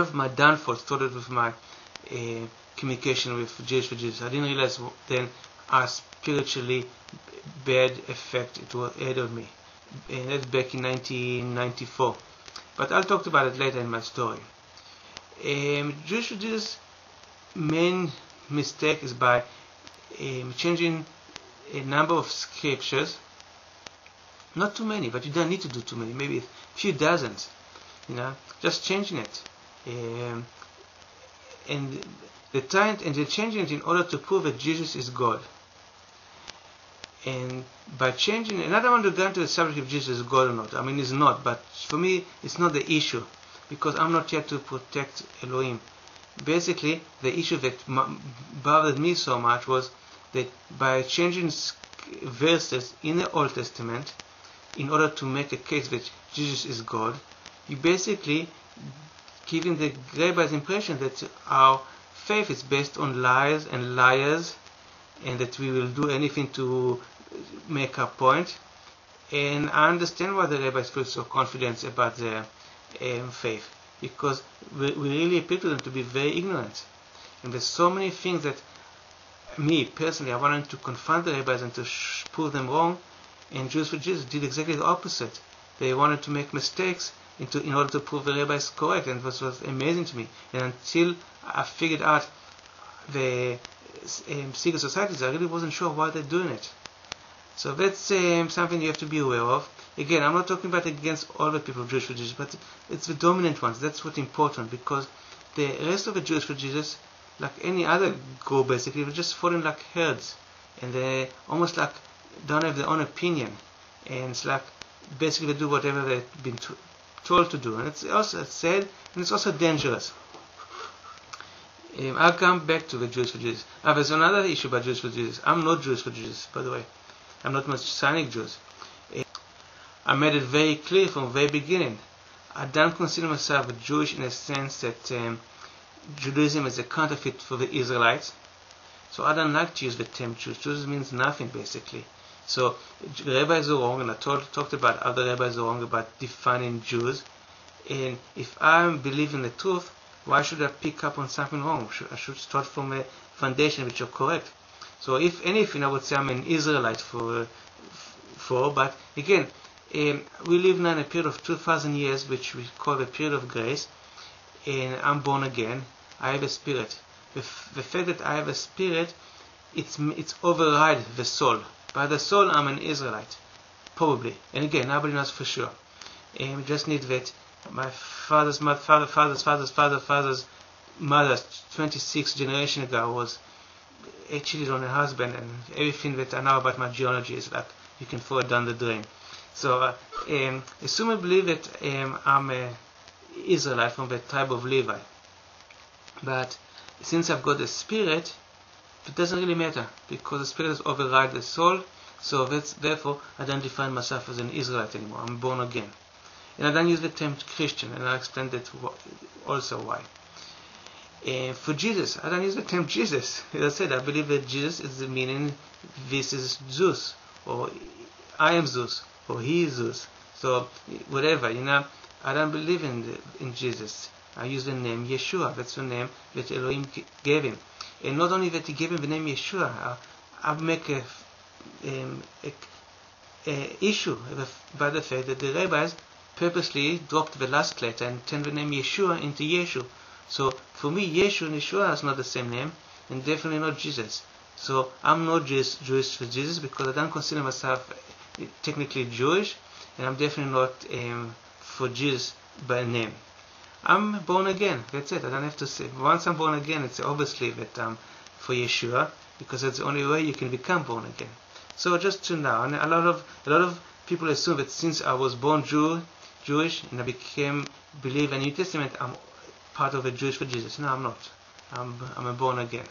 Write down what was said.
of my downfall started with my communication with Jewish for Jesus. I didn't realize then how spiritually bad effect it had on me. And that's back in 1994. But I'll talk about it later in my story. Jewish for Jesus' main mistake is by changing a number of scriptures. Not too many, but you don't need to do too many. Maybe a few dozens. Just changing it. And they're changing it in order to prove that Jesus is God. And by changing, and I don't want to go into the subject if Jesus is God or not. I mean, he's not, but for me, it's not the issue, because I'm not here to protect Elohim. Basically, the issue that bothered me so much was that by changing verses in the Old Testament, in order to make a case that Jesus is God, you basically giving the rabbis impression that our faith is based on lies and liars, and that we will do anything to make our point. And I understand why the rabbis feel so confident about their faith, because we really appear to them to be very ignorant. And there's so many things that me personally, I wanted to confront the rabbis and to prove them wrong, and Jews for Jesus did exactly the opposite. They wanted to make mistakes in order to prove the rabbis correct, and this was amazing to me. And until I figured out the secret societies, I really wasn't sure why they're doing it. So that's something you have to be aware of. Again, I'm not talking about against all the people of Jewish for Jesus, but it's the dominant ones. That's what's important, because the rest of the Jews for Jesus, like any other group basically, they're just following like herds, and they almost like don't have their own opinion, and it's like basically they do whatever they've been told to do, and it's also sad, and it's also dangerous. I'll come back to the Jews for Jesus. There's another issue about Jews for Jesus. I'm not Jews for Jesus, by the way. I'm not Messianic Jews. I made it very clear from the very beginning. I don't consider myself a Jewish in a sense that Judaism is a counterfeit for the Israelites. So I don't like to use the term Jews. Jews means nothing basically. So rabbis are wrong, and I talked about other rabbis are wrong about defining Jews. And if I believe in the truth, why should I pick up on something wrong? I should start from a foundation which are correct. So if anything, I would say I'm an Israelite but again, we live now in a period of 2,000 years, which we call the period of grace, and I'm born again. I have a spirit. The fact that I have a spirit, it's override the soul. By the soul, I'm an Israelite, probably. And again, nobody knows for sure. We just need that my father's mother, father's mother, 26 generations ago, was cheated on her husband, and everything that I know about my genealogy is like you can throw it down the drain. So, assume I believe that I'm an Israelite from the tribe of Levi. But since I've got the spirit, it doesn't really matter, because the spirit has override the soul. So therefore, I don't define myself as an Israelite anymore. I'm born again. And I don't use the term Christian, and I'll explain that also why. For Jesus, I don't use the term Jesus. As I said, I believe that Jesus is the meaning, this is Zeus, or I am Zeus, or he is Zeus. So whatever, I don't believe in Jesus. I use the name Yeshua. That's the name that Elohim gave him. And not only that he gave him the name Yeshua, I make a issue by the fact that the rabbis purposely dropped the last letter and turned the name Yeshua into Yeshu. So for me, Yeshu and Yeshua is not the same name, and definitely not Jesus. So I'm not Jewish for Jesus, because I don't consider myself technically Jewish, and I'm definitely not for Jesus by name. I'm born again. That's it. I don't have to say. Once I'm born again, it's obviously that I'm for Yeshua, because that's the only way you can become born again. So just to know, and a lot of people assume that since I was born Jewish and I believe in the New Testament, I'm part of the Jewish for Jesus. No, I'm not. I'm a born again.